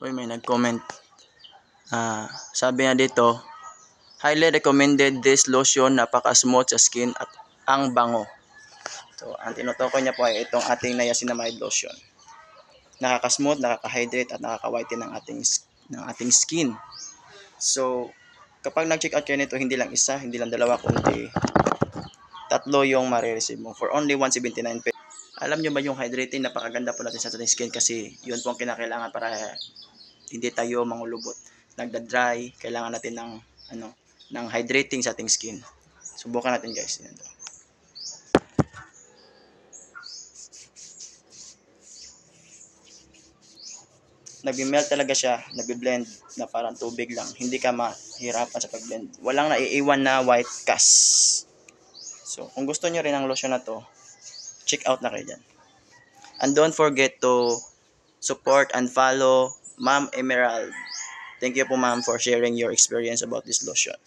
Uy, may nag-comment. Sabi nga dito, highly recommended this lotion, napaka-smooth sa skin at ang bango. So, ang tinutukoy niya po ay itong ating niacinamide lotion. Nakaka-smooth, nakaka-hydrate at nakaka-whiten ng ating skin. So, kapag nag-check out kayo nito, hindi lang isa, hindi lang dalawa, kundi tatlo yung marireceive mo for only 179 pesos. Alam nyo ba yung hydrating, napakaganda po natin sa ating skin kasi yun po ang kinakailangan para hindi tayo mangulubot. Nagda-dry, kailangan natin ng hydrating sa ating skin. Subukan natin guys. Yan to. Nag-melt talaga siya, nag-blend na parang tubig lang. Hindi ka mahirapan sa pag-blend. Walang naiiwan na white cast. So, kung gusto nyo rin ang lotion na to, check out na kayo dyan. And don't forget to support and follow Ma'am Emerald. Thank you po ma'am for sharing your experience about this lotion.